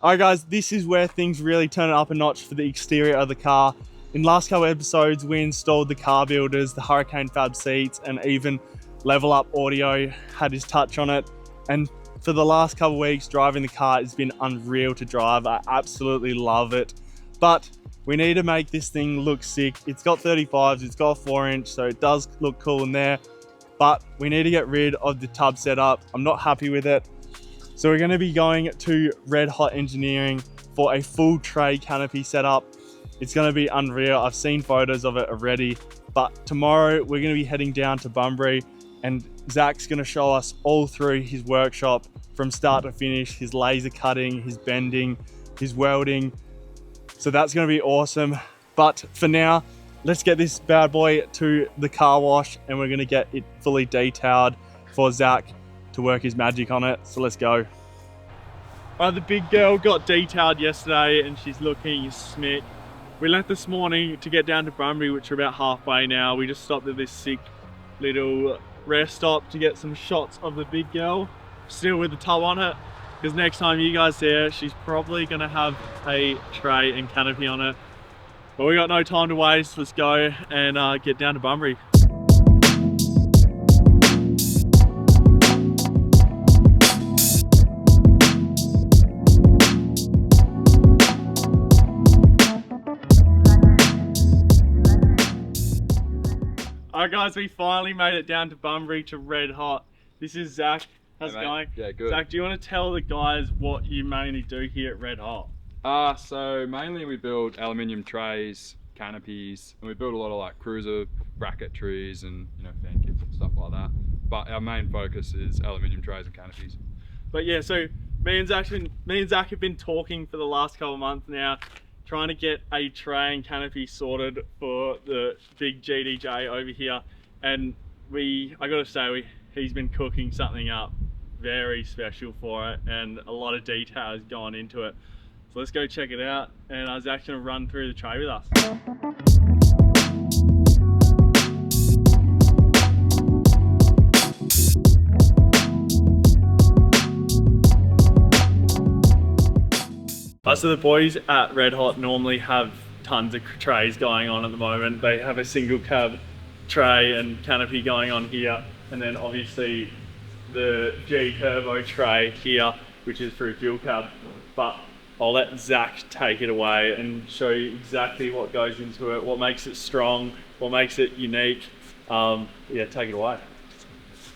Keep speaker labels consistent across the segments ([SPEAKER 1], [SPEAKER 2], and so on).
[SPEAKER 1] Alright guys, this is where things really turn it up a notch for the exterior of the car. In last couple episodes, we installed the car builders, the Hurricane Fab seats, and even Level Up Audio had his touch on it. And for the last couple weeks, driving the car has been unreal to drive. I absolutely love it. But we need to make this thing look sick. It's got 35s, it's got a 4-inch, so it does look cool in there. But we need to get rid of the tub setup. I'm not happy with it. So we're going to be going to Red Hot Engineering for a full tray canopy setup. It's going to be unreal. I've seen photos of it already. But tomorrow we're going to be heading down to Bunbury, and Zach's going to show us all through his workshop from start to finish, his laser cutting, his bending, his welding. So that's going to be awesome. But for now, let's get this bad boy to the car wash, and we're going to get it fully detailed for Zach to work his magic on it. So let's go. The big girl got detailed yesterday and she's looking smick. We left this morning to get down to Bunbury, which are about halfway now. We just stopped at this sick little rest stop to get some shots of the big girl, still with the tub on it, because next time you guys see her, she's probably gonna have a tray and canopy on it. But we got no time to waste. Let's go and get down to Bunbury. Alright guys, we finally made it down to Bunbury to Red Hot. This is Zach. How's it going?
[SPEAKER 2] Yeah, good.
[SPEAKER 1] Zach, do you want to tell the guys what you mainly do here at Red Hot?
[SPEAKER 2] So mainly we build aluminium trays, canopies, and we build a lot of like cruiser bracket trees and fan kits and stuff like that. But our main focus is aluminium trays and canopies.
[SPEAKER 1] But yeah, so me and Zach have been talking for the last couple of months now, trying to get a tray and canopy sorted for the big GDJ over here. And I gotta say, he's been cooking something up very special for it, and a lot of detail has gone into it. So let's go check it out, and Zach's gonna run through the tray with us. So the boys at Red Hot normally have tons of trays going on at the moment. They have a single cab tray and canopy going on here, and then obviously the Gturbo tray here, which is for a dual cab. But I'll let Zach take it away and show you exactly what goes into it, what makes it strong, what makes it unique. Yeah, take it away.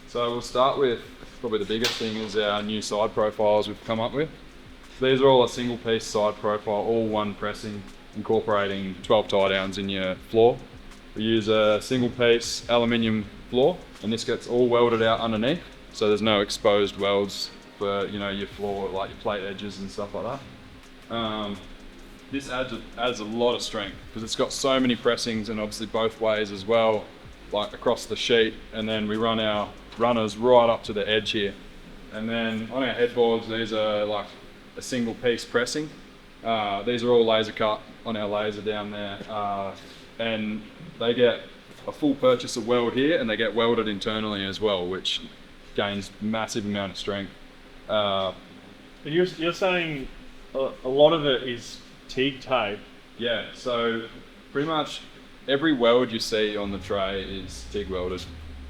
[SPEAKER 2] So we'll start with probably the biggest thing is our new side profiles we've come up with. These are all a single piece side profile, all one pressing, incorporating 12 tie downs in your floor. We use a single piece aluminium floor, and this gets all welded out underneath, so there's no exposed welds for your floor, like your plate edges and stuff like that. This adds a lot of strength because it's got so many pressings, and obviously both ways as well, like across the sheet, and then we run our runners right up to the edge here. And then on our headboards, these are like a single piece pressing. These are all laser cut on our laser down there, and they get a full purchase of weld here, and they get welded internally as well, which gains massive amount of strength.
[SPEAKER 1] You're saying a lot of it is TIG tape?
[SPEAKER 2] Yeah, so pretty much every weld you see on the tray is TIG welded.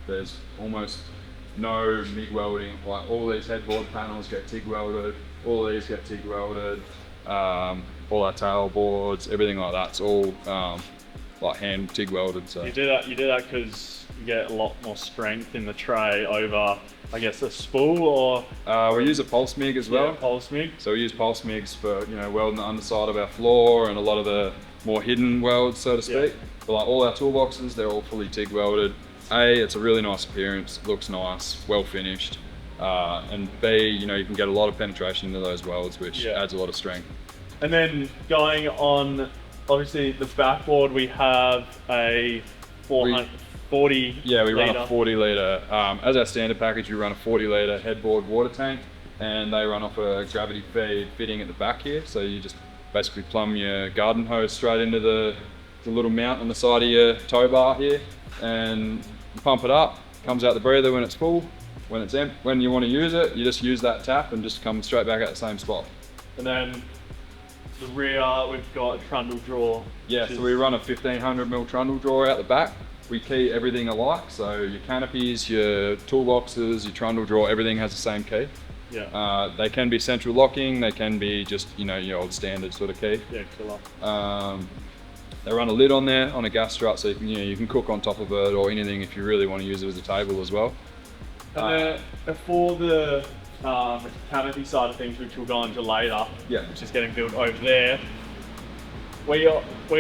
[SPEAKER 2] There's almost no MIG welding. Like all these headboard panels get TIG welded, all these get TIG welded, all our tail boards, everything like that's all like hand TIG welded. So
[SPEAKER 1] you do that because you get a lot more strength in the tray over, I guess, a spool, or
[SPEAKER 2] we use a pulse MIG as well.
[SPEAKER 1] Yeah, pulse MIG.
[SPEAKER 2] So we use pulse MIGs for welding the underside of our floor and a lot of the more hidden welds, so to speak.
[SPEAKER 1] Yeah.
[SPEAKER 2] But like all our toolboxes, they're all fully TIG welded. A, it's a really nice appearance, looks nice, well finished. And B, you can get a lot of penetration into those welds, which adds a lot of strength.
[SPEAKER 1] And then going on, obviously the backboard, we have a 40
[SPEAKER 2] Yeah, we run
[SPEAKER 1] litre.
[SPEAKER 2] a 40 litre. As our standard package, we run a 40 litre headboard water tank, and they run off a gravity feed fitting at the back here. So you just basically plumb your garden hose straight into the little mount on the side of your tow bar here, and you pump it up, comes out the breather when it's full. When it's empty, when you want to use it, you just use that tap and just come straight back at the same spot.
[SPEAKER 1] And then the rear, we've got a trundle drawer.
[SPEAKER 2] Yeah, so we run a 1500mm trundle drawer out the back. We key everything alike, so your canopies, your toolboxes, your trundle drawer, everything has the same key.
[SPEAKER 1] Yeah.
[SPEAKER 2] They can be central locking, they can be just, you know, your old standard sort of key.
[SPEAKER 1] Yeah, killer.
[SPEAKER 2] They run a lid on there on a gas strut, so you can cook on top of it or anything if you really want to use it as a table as well.
[SPEAKER 1] And for the canopy side of things, which we'll go into later,
[SPEAKER 2] yeah,
[SPEAKER 1] which is getting built over there, we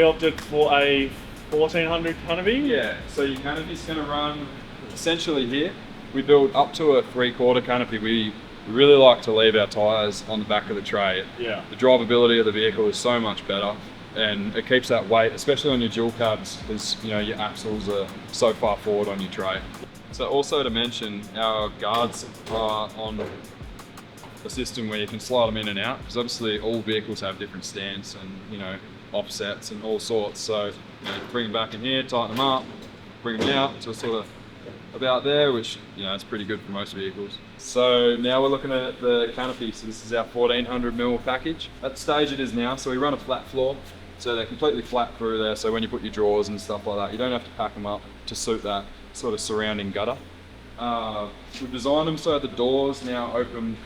[SPEAKER 1] opted for a 1400 canopy.
[SPEAKER 2] Yeah, so your canopy's going to run essentially here. We build up to a 3/4 canopy. We really like to leave our tyres on the back of the tray.
[SPEAKER 1] Yeah.
[SPEAKER 2] The drivability of the vehicle is so much better, and it keeps that weight, especially on your dual cabs, because you know your axles are so far forward on your tray. So also to mention, our guards are on a system where you can slide them in and out, because obviously all vehicles have different stance and, you know, offsets and all sorts. So, you know, bring them back in here, tighten them up, bring them out to sort of about there, which, you know, it's pretty good for most vehicles. So now we're looking at the canopy. So this is our 1400mm package. At the stage it is now, so we run a flat floor, so they're completely flat through there. So when you put your drawers and stuff like that, you don't have to pack them up to suit that sort of surrounding gutter. We've designed them so that the doors now open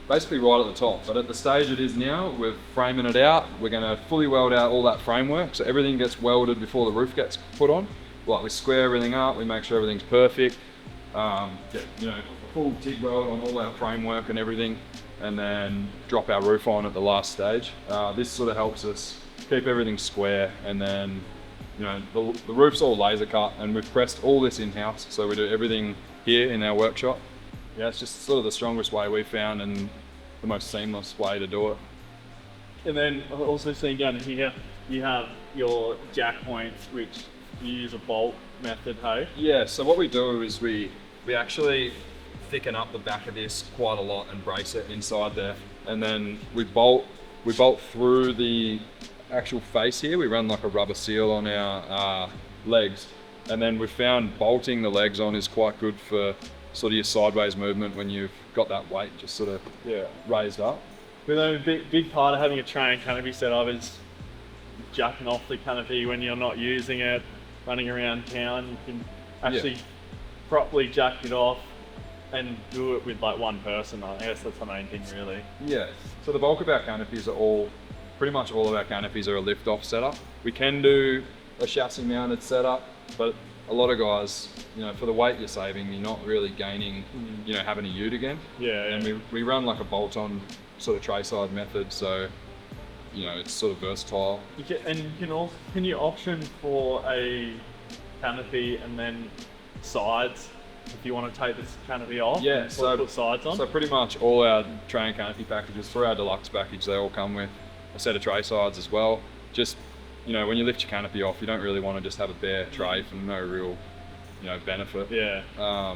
[SPEAKER 2] basically right at the top, but at the stage it is now, we're framing it out. We're going to fully weld out all that framework, so everything gets welded before the roof gets put on. Like, we square everything up, we make sure everything's perfect, get, you know, full TIG weld on all our framework and everything, and then drop our roof on at the last stage. This sort of helps us keep everything square, and then, you know, the roof's all laser cut, and we've pressed all this in-house, so we do everything here in our workshop. Yeah, it's just sort of the strongest way we've found and the most seamless way to do it.
[SPEAKER 1] And then I've also seen down here, you have your jack points, which you use a bolt method, hey?
[SPEAKER 2] Yeah, so what we do is we actually thicken up the back of this quite a lot and brace it inside there. And then we bolt through the actual face here. We run like a rubber seal on our legs. And then we found bolting the legs on is quite good for sort of your sideways movement when you've got that weight just sort of raised up.
[SPEAKER 1] But a big part of having a train canopy set up is jacking off the canopy when you're not using it, running around town. You can actually properly jack it off and do it with like one person. I guess that's the main thing, really. Yeah.
[SPEAKER 2] So the bulk of our canopies are pretty much all of our canopies are a lift-off setup. We can do a chassis-mounted setup, but a lot of guys, you know, for the weight you're saving, you're not really gaining, you know, having a ute again.
[SPEAKER 1] Yeah.
[SPEAKER 2] And we run like a bolt-on sort of tray side method, so, you know, it's sort of versatile.
[SPEAKER 1] Can you option for a canopy and then sides if you want to take this canopy off?
[SPEAKER 2] Yeah, so
[SPEAKER 1] put sides on.
[SPEAKER 2] So pretty much all our tray and canopy packages for our deluxe package, they all come with a set of tray sides as well. Just, you know, when you lift your canopy off, you don't really want to just have a bare tray for no real, you know, benefit.
[SPEAKER 1] Yeah.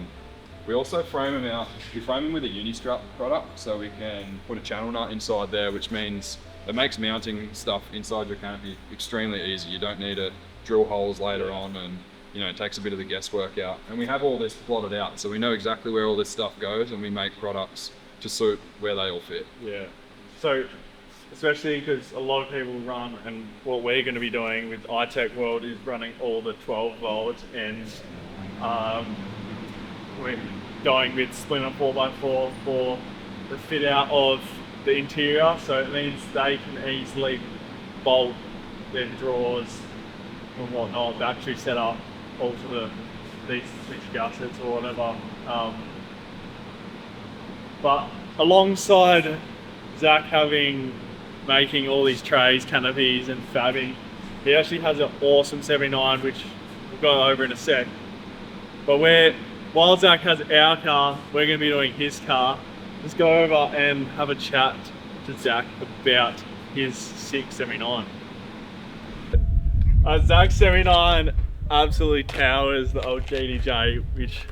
[SPEAKER 2] We also frame them out. We frame them with a uni-strut product, so we can put a channel nut inside there, which means it makes mounting stuff inside your canopy extremely easy. You don't need to drill holes later on, and, you know, it takes a bit of the guesswork out. And we have all this plotted out, so we know exactly where all this stuff goes, and we make products to suit where they all fit.
[SPEAKER 1] Yeah. So, especially because a lot of people run, and what we're going to be doing with iTech World is running all the 12 volts, and we're going with Splinter 4x4 for the fit out of the interior, so it means they can easily bolt their drawers and whatnot, battery setup, all to these gussets or whatever. But alongside Zach making all these trays, canopies and fabbing, he actually has an awesome 79, which we'll go over in a sec. But while Zach has our car, we're going to be doing his car. Let's go over and have a chat to Zach about his 679. Zach's 79 absolutely towers the old GDJ, which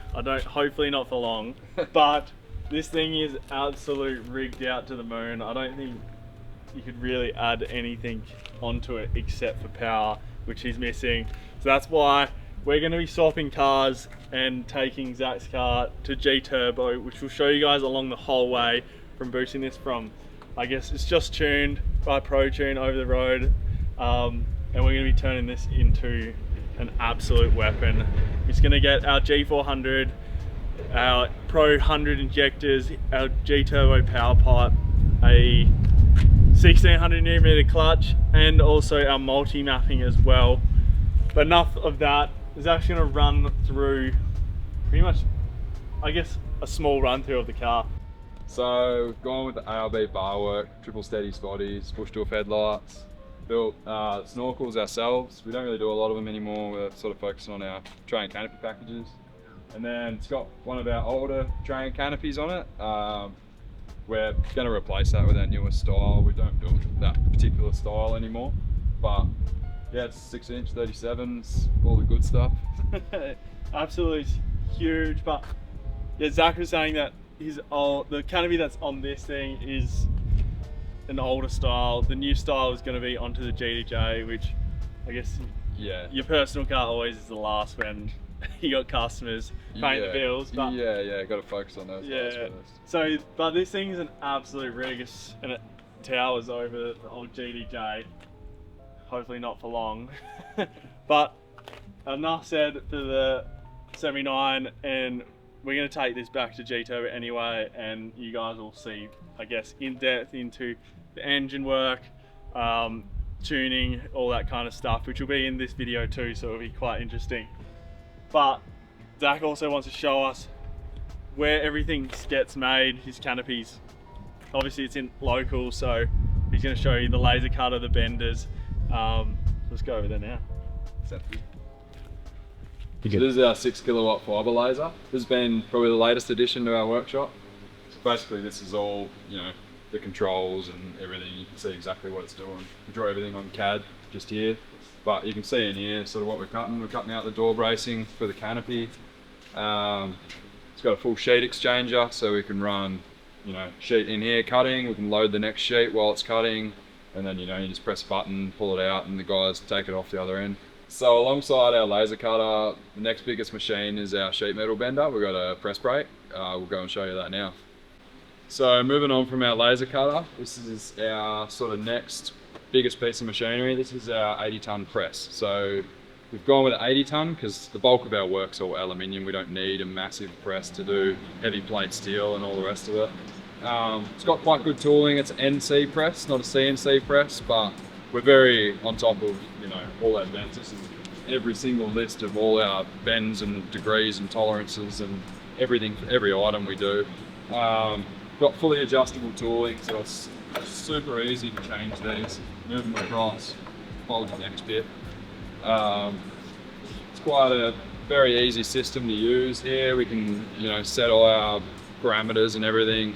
[SPEAKER 1] hopefully not for long, but this thing is absolute rigged out to the moon. I don't think you could really add anything onto it except for power, which is missing. So that's why we're going to be swapping cars and taking Zach's car to Gturbo, which we'll show you guys along the whole way from boosting this from I guess it's just tuned by Pro Tune over the road, and we're going to be turning this into an absolute weapon. It's going to get our G400, our Pro 100 injectors, our Gturbo power pipe, a 1600mm clutch, and also our multi-mapping as well. But enough of that. It's actually going to run through pretty much, I guess, a small run through of the car.
[SPEAKER 2] So we've gone with the ARB bar work, triple steady spotties, push door headlights, built snorkels ourselves. We don't really do a lot of them anymore. We're sort of focusing on our train canopy packages. And then it's got one of our older train canopies on it. We're going to replace that with our newer style. We don't build that particular style anymore, but yeah, it's 6-inch 37s, all the good stuff.
[SPEAKER 1] Absolutely huge. But yeah, Zach was saying that the canopy that's on this thing is an older style. The new style is going to be onto the GDJ, which I guess your personal car always is the last when you got customers paying the bills. But
[SPEAKER 2] yeah, got to focus on those guys first.
[SPEAKER 1] So, but this thing is an absolute rig, and it towers over the old GDJ. Hopefully not for long. But enough said for the 79, and we're going to take this back to Gturbo anyway, and you guys will see, I guess, in depth into the engine work, tuning, all that kind of stuff, which will be in this video too, so it'll be quite interesting. But Zach also wants to show us where everything gets made, his canopies. Obviously it's in local, so he's going to show you the laser cutter, the benders. Let's go over there now.
[SPEAKER 2] So this is our 6 kilowatt fiber laser. This has been probably the latest addition to our workshop. So basically this is all, the controls and everything. You can see exactly what it's doing. We draw everything on CAD just here, but you can see in here sort of what we're cutting. We're cutting out the door bracing for the canopy. It's got a full sheet exchanger, so we can run, sheet in here cutting. We can load the next sheet while it's cutting, and then you just press a button, pull it out, and the guys take it off the other end. So alongside our laser cutter, the next biggest machine is our sheet metal bender. We've got a press brake. We'll go and show you that now. So moving on from our laser cutter, this is our sort of next biggest piece of machinery. This is our 80-ton press. So we've gone with an 80-ton because the bulk of our work's all aluminium. We don't need a massive press to do heavy plate steel and all the rest of it. It's got quite good tooling. It's an NC press, not a CNC press, but we're very on top of all our bends. This is every single list of all our bends and degrees and tolerances and everything for every item we do. Got fully adjustable tooling, so it's super easy to change these. Move them across, fold the next bit. It's quite a very easy system to use here. We can set all our parameters and everything.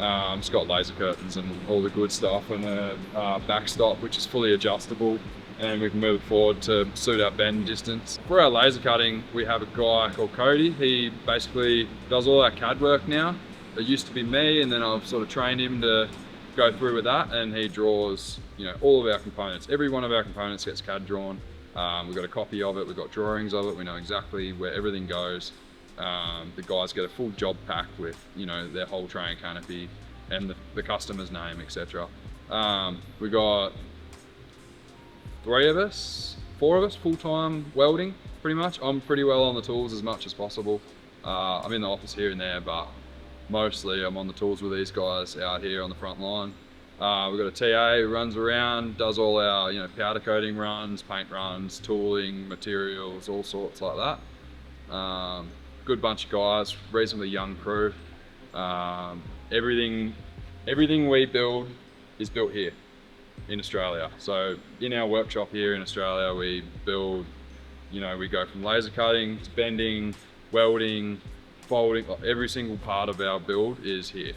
[SPEAKER 2] It's got laser curtains and all the good stuff, and a backstop which is fully adjustable, and we can move it forward to suit our bend distance. For our laser cutting, we have a guy called Cody. He basically does all our CAD work now. It used to be me, and then I've sort of trained him to go through with that, and he draws all of our components. Every one of our components gets CAD drawn. We've got a copy of it, we've got drawings of it, we know exactly where everything goes. The guys get a full job pack with their whole train canopy and the customer's name, etc. We got 4 of us full-time welding, pretty much. I'm pretty well on the tools as much as possible. I'm in the office here and there, but mostly I'm on the tools with these guys out here on the front line. We've got a TA who runs around, does all our powder coating runs, paint runs, tooling, materials, all sorts like that. Good bunch of guys, reasonably young crew. Everything we build is built here in Australia. So in our workshop here in Australia, we build, we go from laser cutting to bending, welding, folding. Every single part of our build is here.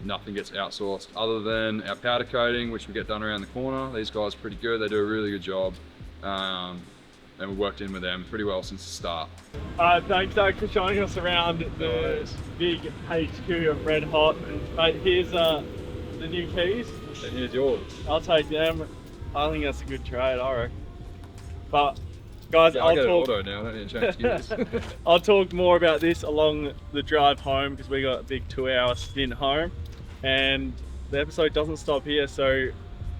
[SPEAKER 2] Nothing gets outsourced other than our powder coating, which we get done around the corner. These guys are pretty good. They do a really good job. And we worked in with them pretty well since the start.
[SPEAKER 1] Thanks, Doug, for showing us around the big HQ of Red Hot. Mate, here's the new keys.
[SPEAKER 2] And here's yours.
[SPEAKER 1] I'll take them. I think that's a good trade, I reckon. But guys,
[SPEAKER 2] I'll get an auto now. I don't need to change gears.
[SPEAKER 1] I'll talk more about this along the drive home because we got a big 2-hour stint home. And the episode doesn't stop here, so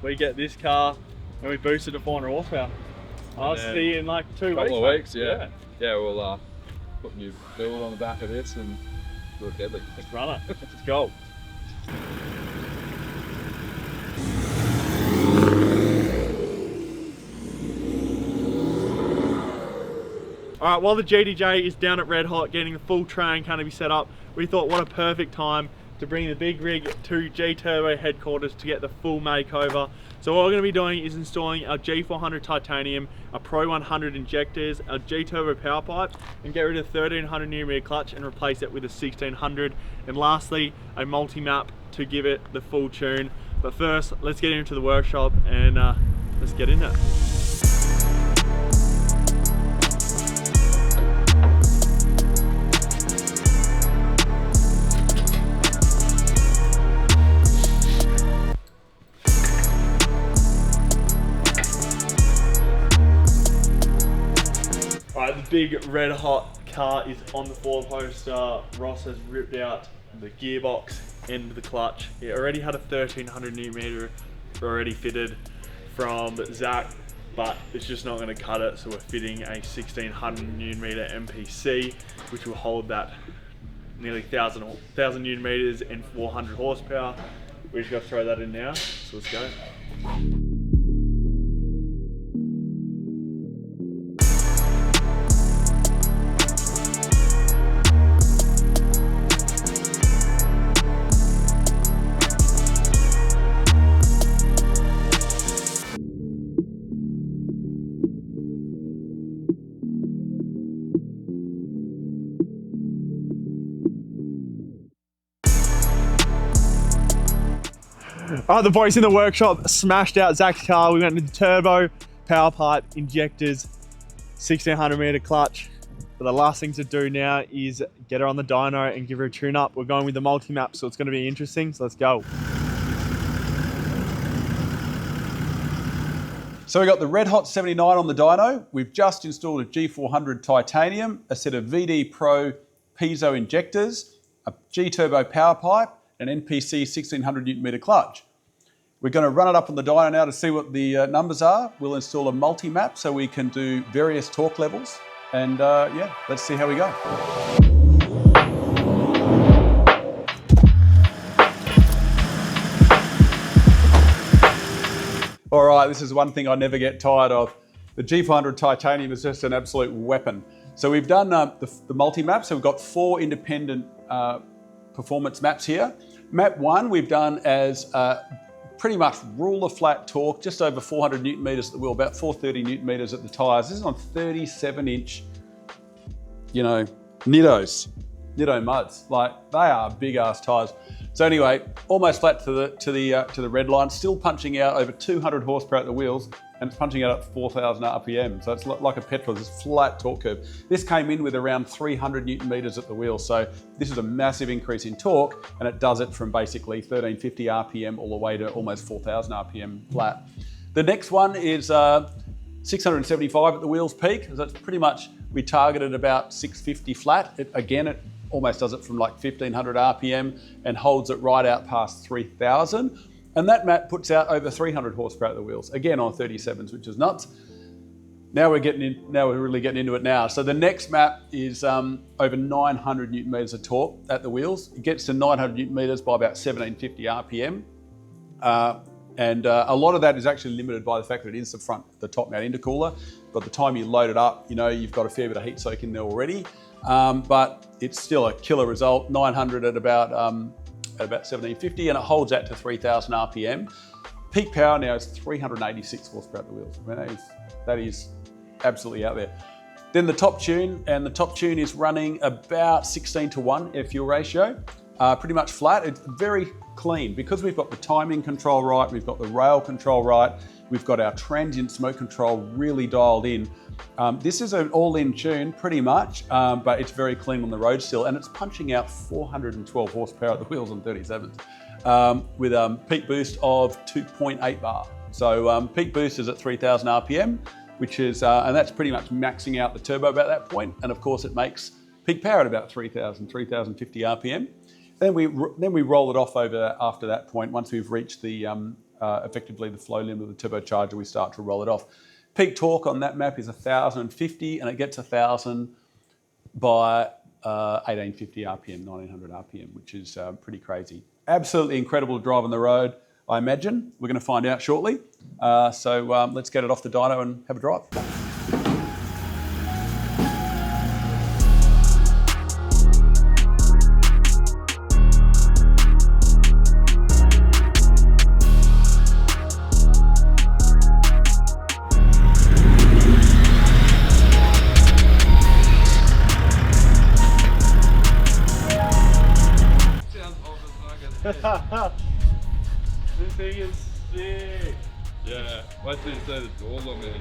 [SPEAKER 1] we get this car and we boost it to 400 horsepower. I'll see you in like 2 weeks.
[SPEAKER 2] Couple of weeks, yeah. Yeah, we'll put a new build on the back of this and do it deadly.
[SPEAKER 1] Let's run it. Let's go. Alright, while the GDJ is down at Red Hot getting the full train canopy set up, we thought what a perfect time to bring the big rig to Gturbo headquarters to get the full makeover. So what we're going to be doing is installing our G400 titanium, our Pro 100 injectors, our Gturbo power pipe, and get rid of the 1300mm clutch and replace it with a 1600. And lastly, a multi-map to give it the full tune. But first, let's get into the workshop and let's get in it. Alright, the big red hot car is on the 4-poster. Ross has ripped out the gearbox and the clutch. It already had a 1300mm already fitted from Zach, but it's just not going to cut it, so we're fitting a 1600mm MPC, which will hold that nearly 1000 Nm and 400 horsepower. We just got to throw that in now, so let's go. Alright, the boys in the workshop smashed out Zach's car. We went with the turbo, power pipe, injectors, 1600mm clutch. But the last thing to do now is get her on the dyno and give her a tune up. We're going with the multi-map, so it's going to be interesting. So let's go.
[SPEAKER 3] So we got the Red Hot 79 on the dyno. We've just installed a G400 titanium, a set of VD Pro piezo injectors, a Gturbo power pipe, and an NPC 1600Nm clutch. We're going to run it up on the dyno now to see what the numbers are. We'll install a multi-map so we can do various torque levels. And yeah, let's see how we go. All right, this is one thing I never get tired of. The G400 titanium is just an absolute weapon. So we've done the multi-map, so we've got 4 independent performance maps here. Map 1 we've done as pretty much ruler flat torque, just over 400 Newton meters at the wheel, about 430 Newton meters at the tires. This is on 37-inch, you know, Nitto muds. Like, they are big ass tires. So anyway, almost flat to the red line, still punching out over 200 horsepower at the wheels, and it's punching out at 4,000 RPM. So it's like a petrol, this flat torque curve. This came in with around 300 Newton meters at the wheel. So this is a massive increase in torque, and it does it from basically 1350 RPM all the way to almost 4,000 RPM flat. The next one is 675 at the wheels peak. So that's pretty much, we targeted about 650 flat. It almost does it from like 1500 RPM and holds it right out past 3000. And that map puts out over 300 horsepower at the wheels, again on 37s, which is nuts. Now we're really getting into it now. So the next map is over 900 Newton meters of torque at the wheels. It gets to 900 Newton meters by about 1750 RPM. And a lot of that is actually limited by the fact that it is the top mount intercooler. By the time you load it up, you know, you've got a fair bit of heat soak in there already. But it's still a killer result, 900 at about 1750, and it holds that to 3000 RPM. Peak power now is 386 horsepower at the wheels. I mean, that is absolutely out there. Then the top tune, and the top tune is running about 16:1 air fuel ratio, pretty much flat. It's very clean because we've got the timing control right, we've got the rail control right, we've got our transient smoke control really dialed in. This is an all-in tune pretty much, but it's very clean on the road still, and it's punching out 412 horsepower at the wheels on 37s with a peak boost of 2.8 bar. So peak boost is at 3000 RPM, which is, and that's pretty much maxing out the turbo about that point. And of course it makes peak power at about 3050 RPM. Then we roll it off over after that point. Once we've reached the effectively the flow limit of the turbocharger, we start to roll it off. Peak torque on that map is 1,050, and it gets 1,000 by 1850 RPM, 1900 RPM, which is pretty crazy. Absolutely incredible to drive on the road, I imagine. We're going to find out shortly. So let's get it off the dyno and have a drive.
[SPEAKER 1] This thing is sick.
[SPEAKER 2] Yeah, wait till you see the doors on me.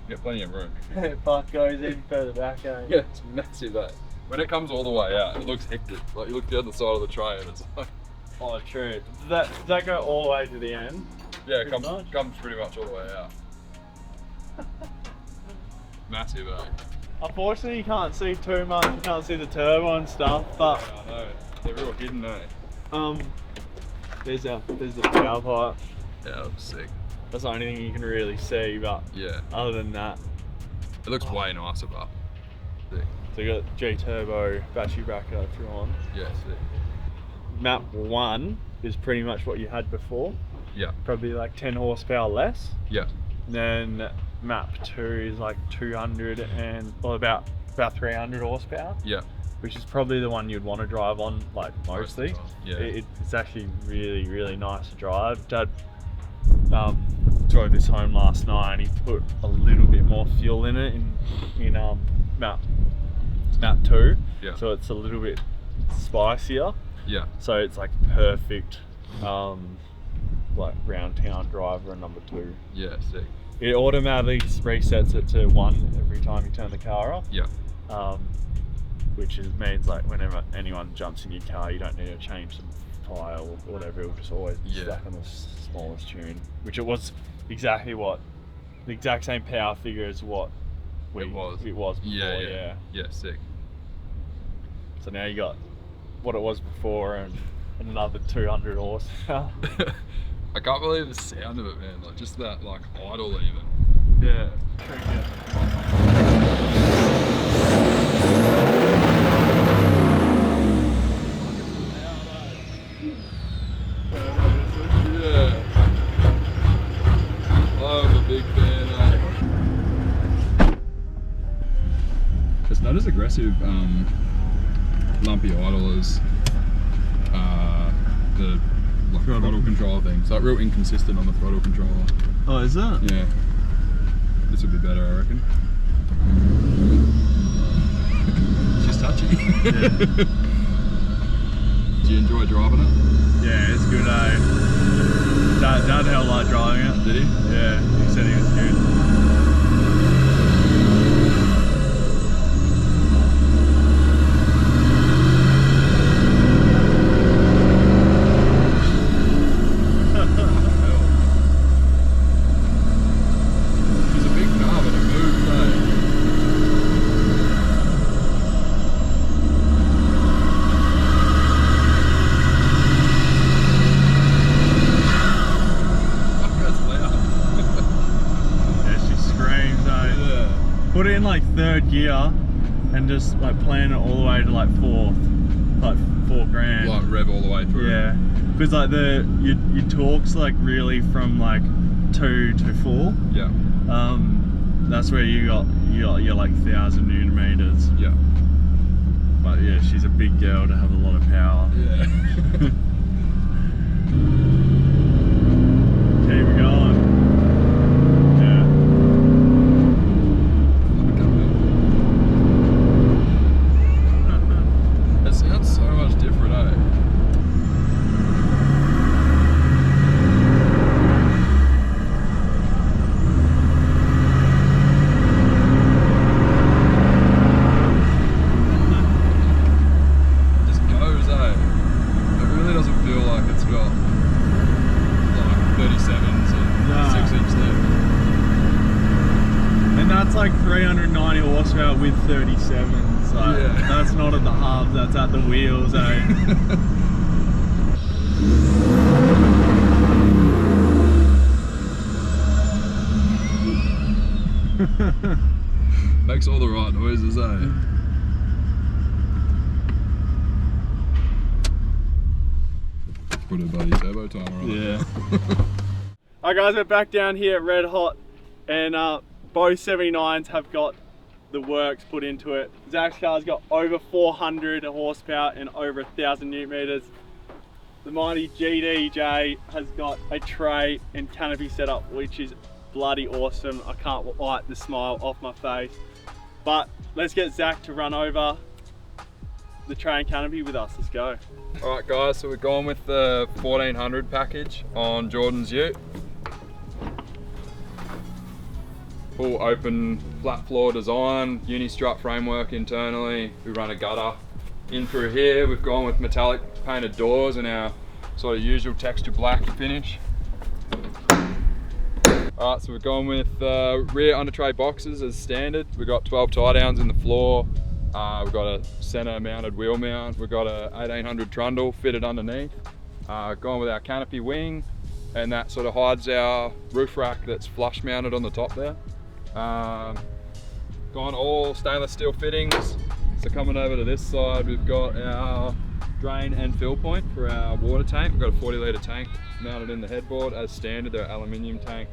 [SPEAKER 2] Got plenty of room.
[SPEAKER 1] Fuck goes even further back, eh?
[SPEAKER 2] Yeah, it's massive, eh? When it comes all the way out, it looks hectic. Like you look down the side of the tray and it's like...
[SPEAKER 1] Oh, true. Does that go all the way to the end?
[SPEAKER 2] Yeah, it comes pretty much all the way out. Massive, eh?
[SPEAKER 1] Unfortunately, you can't see too much. You can't see the turbo and stuff, but...
[SPEAKER 2] Yeah, I know. They're real hidden, eh?
[SPEAKER 1] There's the power pipe.
[SPEAKER 2] Yeah, that looks sick.
[SPEAKER 1] That's the only thing you can really see, but
[SPEAKER 2] yeah,
[SPEAKER 1] other than that,
[SPEAKER 2] it looks way nicer, but sick.
[SPEAKER 1] So you got Gturbo battery backup if you're on.
[SPEAKER 2] Yeah, sick.
[SPEAKER 1] Map 1 is pretty much what you had before.
[SPEAKER 2] Yeah.
[SPEAKER 1] Probably like 10 horsepower less.
[SPEAKER 2] Yeah.
[SPEAKER 1] And then map 2 is like 200 and well about 300 horsepower.
[SPEAKER 2] Yeah.
[SPEAKER 1] Which is probably the one you'd want to drive on like mostly.
[SPEAKER 2] Yeah.
[SPEAKER 1] It's actually really nice to drive. Dad drove this home last night and he put a little bit more fuel in it in map 2.
[SPEAKER 2] Yeah.
[SPEAKER 1] So it's a little bit spicier.
[SPEAKER 2] Yeah.
[SPEAKER 1] So it's like perfect like round town driver and number 2.
[SPEAKER 2] Yeah, sick.
[SPEAKER 1] It automatically resets it to 1 every time you turn the car off.
[SPEAKER 2] Yeah.
[SPEAKER 1] Which means like whenever anyone jumps in your car, you don't need to change the tyre or whatever. It'll just always be stuck on the smallest tune. Which it was exactly the exact same power figure as what it was before. Yeah.
[SPEAKER 2] Yeah, sick.
[SPEAKER 1] So now you got what it was before and another 200 horsepower.
[SPEAKER 2] I can't believe the sound of it, man. Like just that, like idle even.
[SPEAKER 1] Yeah.
[SPEAKER 2] I'm a big fan. It's not as aggressive, lumpy idle as the throttle control thing. It's like real inconsistent on the throttle controller.
[SPEAKER 1] Oh, is that?
[SPEAKER 2] Yeah. This would be better, I reckon. She's touchy.
[SPEAKER 1] Yeah.
[SPEAKER 2] Do you enjoy driving it?
[SPEAKER 1] Yeah, it's good, eh? Dad held like driving it.
[SPEAKER 2] Did he?
[SPEAKER 1] Yeah, he said he was good.
[SPEAKER 2] She's a big car, but it moves, eh?
[SPEAKER 1] Put it in like 3rd gear and just like plan it all the way to like 4th, like 4 grand.
[SPEAKER 2] Like rev all the way through.
[SPEAKER 1] Yeah, because like your torque's like really from like 2 to 4.
[SPEAKER 2] Yeah.
[SPEAKER 1] That's where you got your like 1,000 Newton meters.
[SPEAKER 2] Yeah.
[SPEAKER 1] But yeah, she's a big girl to have a lot of power.
[SPEAKER 2] Yeah.
[SPEAKER 1] Keep it going.
[SPEAKER 2] It sounds so much different, eh?
[SPEAKER 1] that's like 390 horsepower with 37. So
[SPEAKER 2] Yeah.
[SPEAKER 1] that's not at the hub, that's at the wheels, eh?
[SPEAKER 2] Makes all the right noises, eh? Put a bloody turbo timer on it.
[SPEAKER 1] Yeah. Alright guys, we're back down here at Red Hot, and both 79s have got the works put into it. Zach's car's got over 400 horsepower and over 1,000 newton meters. The mighty GDJ has got a tray and canopy setup, which is bloody awesome. I can't wipe the smile off my face. But let's get Zach to run over the tray and canopy with us. Let's go.
[SPEAKER 2] Alright guys, so we're going with the 1400 package on Jordan's ute. Full open flat floor design, uni-strut framework internally. We run a gutter in through here. We've gone with metallic painted doors and our sort of usual texture black finish. Alright, so we're going with rear under tray boxes as standard. We've got 12 tie downs in the floor. We've got a center mounted wheel mount. We've got a 1800 trundle fitted underneath. Going with our canopy wing, and that sort of hides our roof rack that's flush mounted on the top there. Gone all stainless steel fittings. So coming over to this side, we've got our drain and fill point for our water tank. We've got a 40 litre tank mounted in the headboard as standard. They're aluminium tank.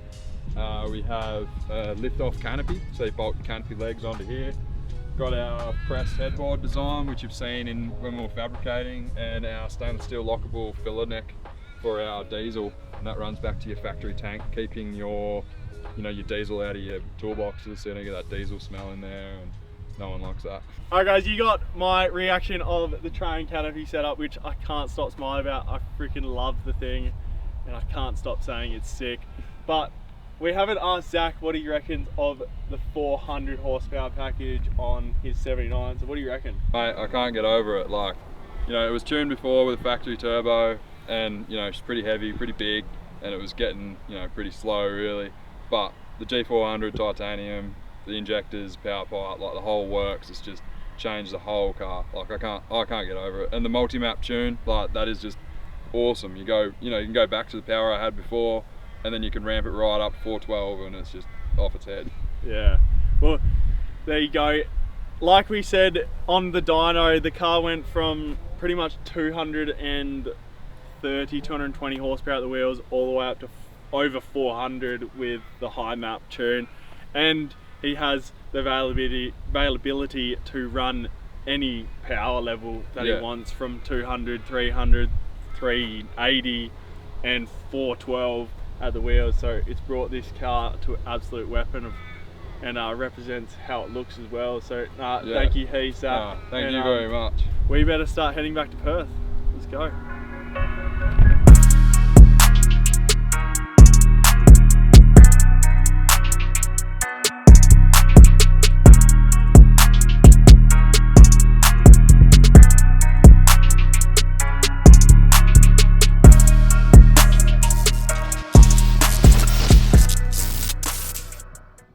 [SPEAKER 2] We have a lift off canopy, so you bolt canopy legs onto here. Got our pressed headboard design, which you've seen in when we were fabricating, and our stainless steel lockable filler neck for our diesel, and that runs back to your factory tank, keeping your, your diesel out of your toolboxes, so you don't get that diesel smell in there, and no one likes that.
[SPEAKER 1] Alright guys, you got my reaction of the tray and canopy setup, which I can't stop smiling about. I freaking love the thing, and I can't stop saying it's sick. But we haven't asked Zach what he reckons of the 400 horsepower package on his 79. So what do you reckon?
[SPEAKER 2] Mate, I can't get over it. Like, it was tuned before with a factory turbo, and it's pretty heavy, pretty big, and it was getting pretty slow really. But the G400 titanium, the injectors, power pipe, like the whole works, it's just changed the whole car. Like I can't get over it. And the multi-map tune, like that is just awesome. You can go back to the power I had before, and then you can ramp it right up to 412, and it's just off its head.
[SPEAKER 1] Yeah, well, there you go. Like we said on the dyno, the car went from pretty much 230, 220 horsepower at the wheels, all the way up to over 400 with the high map tune. And he has the availability to run any power level that he wants, from 200, 300, 380, and 412 at the wheels. So it's brought this car to an absolute weapon and represents how it looks as well. So thank you heaps.
[SPEAKER 2] Thank you very much.
[SPEAKER 1] We better start heading back to Perth. Let's go.